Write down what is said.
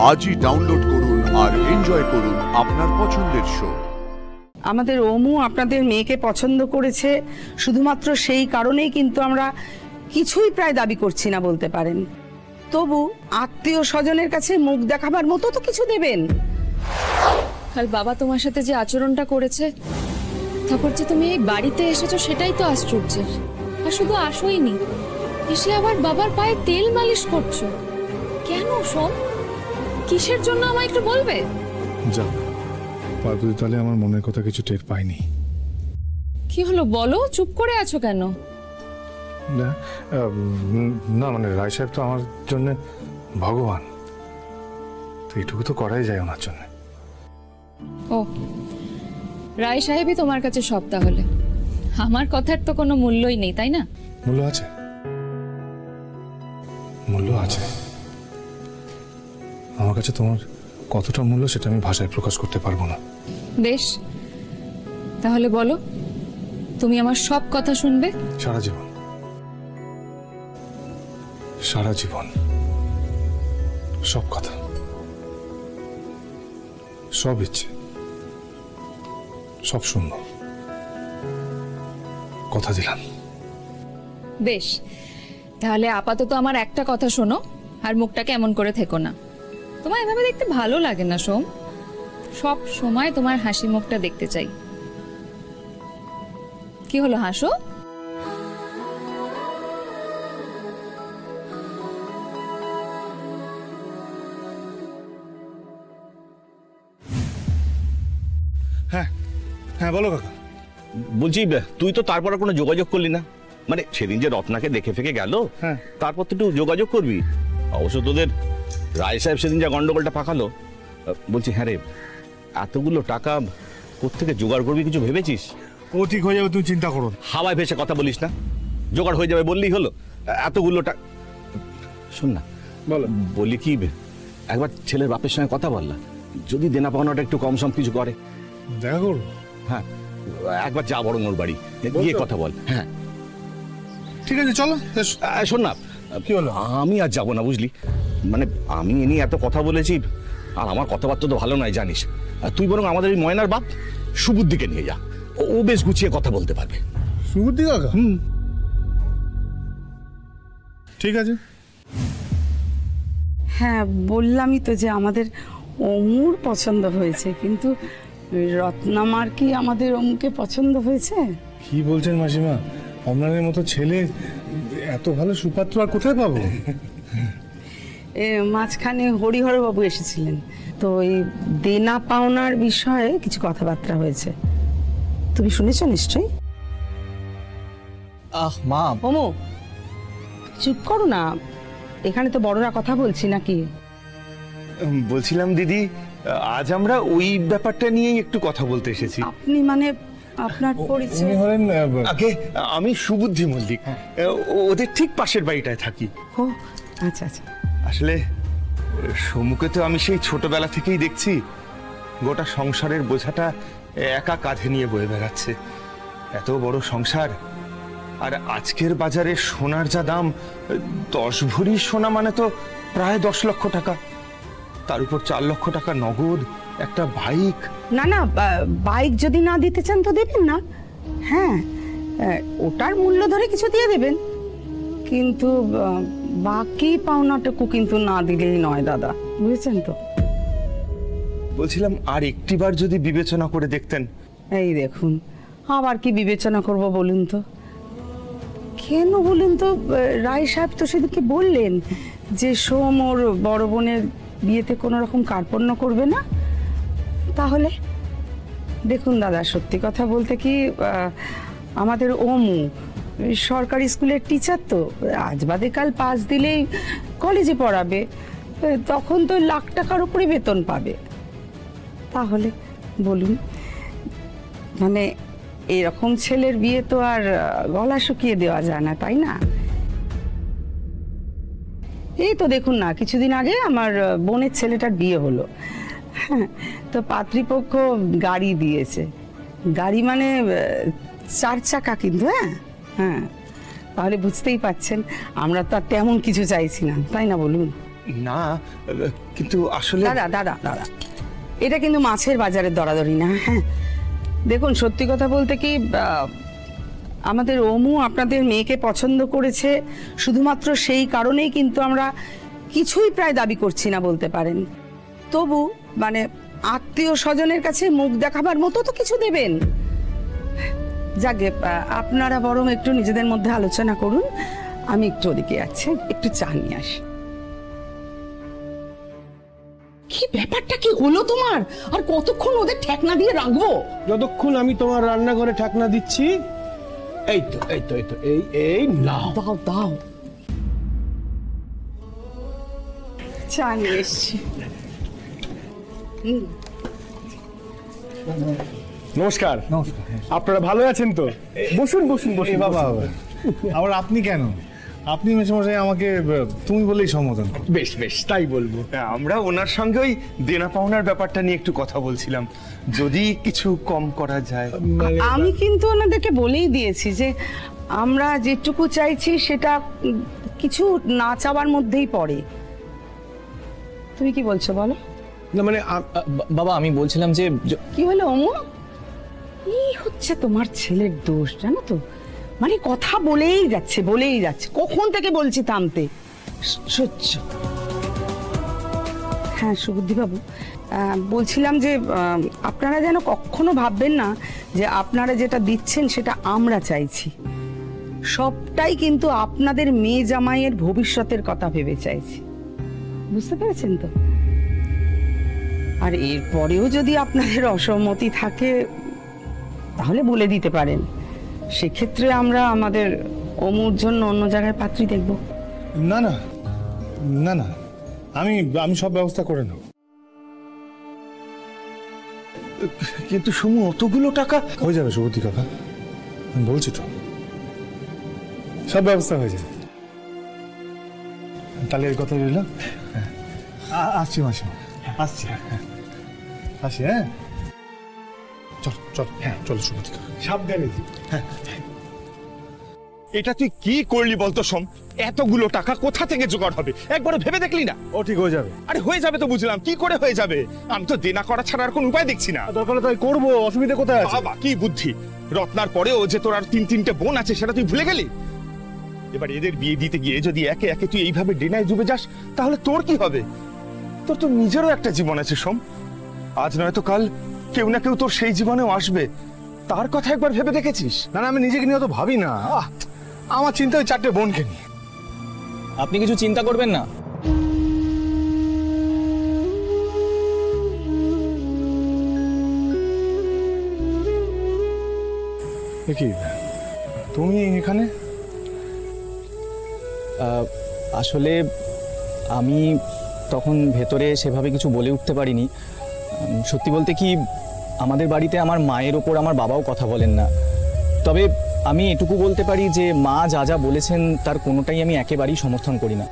আজই ডাউনলোড করুন আর এনজয় করুন আপনার পছন্দের শো। আমাদের ওমু আপনাদের মেয়েকে পছন্দ করেছে শুধুমাত্র সেই কারণেই কিন্তু আমরা কিছুই প্রায় দাবি করছি না বলতে পারেন। তবু আত্মীয় স্বজনের কাছে মুখ দেখাবার মতো তো কিছু দেবেন। কাল বাবা তোমার সাথে যে আচরণটা করেছে, তারপর যে তুমি এই বাড়িতে এসেছো, সেটাই তো আশ্চর্যের। আর শুধু আসোইনি, এসে আবার বাবার পায়ে তেল মালিশ করছো কেন সোম? কিসের জন্য আমায় একটু বলবে? যাক পার্বতী, তাহলে আমার মনের কথা কিছু টের পাইনি। কি হলো বলো, চুপ করে আছো কেন? না মানে রায় সাহেব তো আমার জন্য ভগবান, তো এইটুকু তো করাই যায় ওনার জন্য। ও, রায় সাহেবই তোমার কাছে সব? তাহলে আমার কথার তো কোনো মূল্যই নেই, তাই না? মূল্য আছে, মূল্য আছে। আমার কাছে তোমার কতটা মূল্য সেটা আমি ভাষায় প্রকাশ করতে পারবো না। বেশ, তাহলে বলো, তুমি আমার সব কথা শুনবে? সারা জীবন, সারা জীবন সব কথা, সব ইচ্ছে, সব শুনবো, কথা দিলাম। বেশ, তাহলে আপাতত আমার একটা কথা শোনো, আর মুখটাকে এমন করে থেকো না। তোমার এভাবে দেখতে ভালো লাগে না সোম। সব সময় তোমার হাসি মুখটা দেখতে চাই। কি হলো, হাসো? হ্যাঁ হ্যাঁ বলো কাকা। বলছি, তুই তো তারপর কোনো যোগাযোগ করলি না? মানে সেদিন যে রত্নাকে দেখে ফেকে গেল, তারপর তো একটু যোগাযোগ করবি। অবশ্য তোদের রায় সাহেব সেদিন যা গন্ডগোলটা পাকালো, বলছি হ্যাঁ রে, এতগুলো টাকা কোত্থেকে জোগাড় করবি কিছু ভেবেছিস? ও ঠিক হয়ে যাবে, তুমি চিন্তা করো। হাওয়ায় ভেসে কথা বলিস না, জোগাড় হয়ে যাবে বললেই হলো। এতগুলো টাকা, শোন না, বলো। বলি কি, একবার ছেলের বাপের সঙ্গে কথা বললা, যদি দেনা পাওনাটা একটু কম সম কিছু করে। দেখা করবো? হ্যাঁ, একবার যা বড় ওর বাড়ি গিয়ে কথা বল। হ্যাঁ ঠিক আছে, চলো। শোন না, কি হলো? আমি আর যাবো না, বুঝলি? মানে আমি এ নিয়ে এত কথা বলেছি, আর আমার কথাবার্তা তো ভালো নয় জানিস। তুই বরং আমাদের এই ময়নার বাপ সুবুদ্দিকে নিয়ে যা, ও বেশ গুছিয়ে কথা বলতে পারবে। সুবুদ্ধি কাকা? ঠিক আছে। হ্যাঁ, বললামই তো যে আমাদের ওমুর পছন্দ হয়েছে, কিন্তু রত্নামার কি আমাদের ওমুকে পছন্দ হয়েছে? কি বলছেন মাসিমা? অমরানের মতো ছেলে, এত ভালো সুপাত্র আর কোথায় পাবো? মাঝখানে হরিহরবাবু এসেছিলেন, তো এই দেনা পাওনার বিষয়ে কিছু কথাবার্তা হয়েছে, তুমি শুনেছো নিশ্চয়ই? মা। ওমু, চুপ করো না, এখানে তো বড়রা কথা বলছি নাকি। বলছিলাম দিদি, আজ আমরা ওই ব্যাপারটা নিয়েই একটু কথা বলতে এসেছি। আপনি মানে আপনার পরিচয়? হলেন আগে আমি সুবুদ্ধি মল্লিক, ওদের ঠিক পাশের বাড়িটায় থাকি। ও আচ্ছা আচ্ছা। আসলে সমুখে তো আমি সেই ছোটবেলা থেকেই দেখছি গোটা সংসারের বোঝাটা একা কাঁধে নিয়ে বয়ে বেড়াচ্ছে। এত বড় সংসার, আর আজকের বাজারে সোনার যা দাম, 10 ভরি সোনা মানে তো প্রায় 10 লক্ষ টাকা, তার উপর 4 লক্ষ টাকা নগদ, একটা বাইক। না না, বাইক যদি না দিতে চান তো দেবেন না, হ্যাঁ ওটার মূল্য ধরে কিছু দিয়ে দেবেন, কিন্তু বাকি পাওনাটুকু কিন্তু না দিলেই নয় দাদা, বুঝেছেন তো? বলছিলাম আর একটিবার যদি বিবেচনা করে দেখতেন। এই দেখুন, আবার কি বিবেচনা করব বলুন তো? কেন বলুন তো? রায় সাহেব তো সেদিকে বললেন যে সোম ওর বড় বোনের বিয়েতে কোনো রকম কার্পণ্য করবে না। তাহলে দেখুন দাদা, সত্যি কথা বলতে কি, আমাদের ওমু সরকারি স্কুলের টিচার, তো আজ বাদে কাল পাস দিলেই কলেজে পড়াবে, তখন তো লাখ টাকার উপরে বেতন পাবে। তাহলে বলুন, মানে এরকম ছেলের বিয়ে তো আর গলা শুকিয়ে দেওয়া যায় না, তাই না? এই তো দেখুন না, কিছুদিন আগে আমার বোনের ছেলেটার বিয়ে হলো, তো পাত্রীপক্ষ গাড়ি দিয়েছে। গাড়ি মানে 4 চাকা, কিন্তু হ্যাঁ, তাহলে বুঝতেই পাচ্ছেন আমরা তো আর তেমন কিছু চাইছি না, তাই না বলুন? না, কিন্তু আসলে দাদা দাদা দাদা, এটা কিন্তু মাছের বাজারের দরাদরি না। হ্যাঁ দেখুন, সত্যি কথা বলতে কি, আমাদের অমু আপনাদের মেয়েকে পছন্দ করেছে, শুধুমাত্র সেই কারণেই কিন্তু আমরা কিছুই প্রায় দাবি করছি না বলতে পারেন। তবু মানে আত্মীয় স্বজনের কাছে মুখ দেখাবার মতো তো কিছু দেবেন। যাকে আপনারা বরং একটু নিজেদের মধ্যে আলোচনা করুন, আমি একটু ওদিকে যাচ্ছি, একটু চা নিয়ে আসি। কি ব্যাপারটা কি হলো তোমার? আর কতক্ষণ ওদের ঠেকনা দিয়ে রাখবো? যতক্ষণ আমি তোমার রান্নাঘরে ঠাকনা দিচ্ছি। এই তো এই তো এই তো এই এই নাও। দাও দাও, চা নিয়ে এসছি। নমস্কার। আপনারা ভালো আছেন তো? বসুন বসুন বসুন। বাবা আবার আপনি কেন? আপনি মেশামশাই আমাকে তুমি বলেই সম্বোধন করুন। বেশ বেশ, তাই বলবো। আমরা ওনার সঙ্গে ওই দেনা পাওনার ব্যাপারটা নিয়ে একটু কথা বলছিলাম, যদি কিছু কম করা যায়। আমি কিন্তু ওনাদেরকে বলেই দিয়েছি যে আমরা যেটুকু চাইছি সেটা কিছু না চাওয়ার মধ্যেই পড়ে। তুমি কি বলছো বলো? না মানে বাবা আমি বলছিলাম যে কি হলো অমু? এই হচ্ছে তোমার ছেলের দোষ, জানো তো, মানে কথা বলেই যাচ্ছে বলেই যাচ্ছে, কখন থেকে বলছি থামতে। সহ্য। হ্যাঁ সুবুদ্ধি বাবু, বলছিলাম যে আপনারা যেন কখনো ভাববেন না যে আপনারা যেটা দিচ্ছেন সেটা আমরা চাইছি। সবটাই কিন্তু আপনাদের মেয়ে জামাইয়ের ভবিষ্যতের কথা ভেবে চাইছি, বুঝতে পেরেছেন তো? আর এরপরেও যদি আপনাদের অসম্মতি থাকে তাহলে বলে দিতে পারেন, সেক্ষেত্রে আমরা আমাদের অমুর জন্য অন্য জায়গায় পাত্রী দেখব। না না না না, আমি আমি সব ব্যবস্থা করে নেব। কিন্তু সমু অতগুলো টাকা হয়ে যাবে সুবুদ্ধি কাকা, আমি বলছি তো, সব ব্যবস্থা হয়ে যাবে। তাহলে এই কথা রইল। আসছি মাসিমা, আসছি। আসি। হ্যাঁ চল চল। হ্যাঁ চলো সুবুদ্ধি কাকা, সাবধানে। হ্যাঁ। এটা তুই কি করলি বলতো সোম? এতগুলো টাকা কোথা থেকে জোগাড় হবে একবার ভেবে দেখলি না? ও ঠিক হয়ে যাবে। আরে হয়ে যাবে তো বুঝলাম, কি করে হয়ে যাবে? আমি তো দেনা করা ছাড়া আর কোনো উপায় দেখছি না। দরকার তাই করবো, অসুবিধা কোথায় আছে? বাবা কি বুদ্ধি! রত্নার পরেও যে তোর আর তিনটে বোন আছে সেটা তুই ভুলে গেলি। এবার এদের বিয়ে দিতে গিয়ে যদি একে একে তুই এইভাবে ডেনায় ডুবে যাস তাহলে তোর কি হবে? তোর তো নিজেরও একটা জীবন আছে সোম, আজ নয়তো কাল কেউ না কেউ তোর সেই জীবনেও আসবে, তার কথা একবার ভেবে দেখেছিস? না না, আমি নিজেকে নিয়ে তো ভাবি না। আমার চিন্তা ওই 4টে বোনকে নিয়ে। আপনি কিছু চিন্তা করবেন না। কি তুমি এখানে? আসলে আমি তখন ভেতরে সেভাবে কিছু বলে উঠতে পারিনি। সত্যি বলতে কি, আমাদের বাড়িতে আমার মায়ের ওপর আমার বাবাও কথা বলেন না। তবে আমি এটুকু বলতে পারি যে মা যা যা বলেছেন তার কোনোটাই আমি একেবারেই সমর্থন করি না।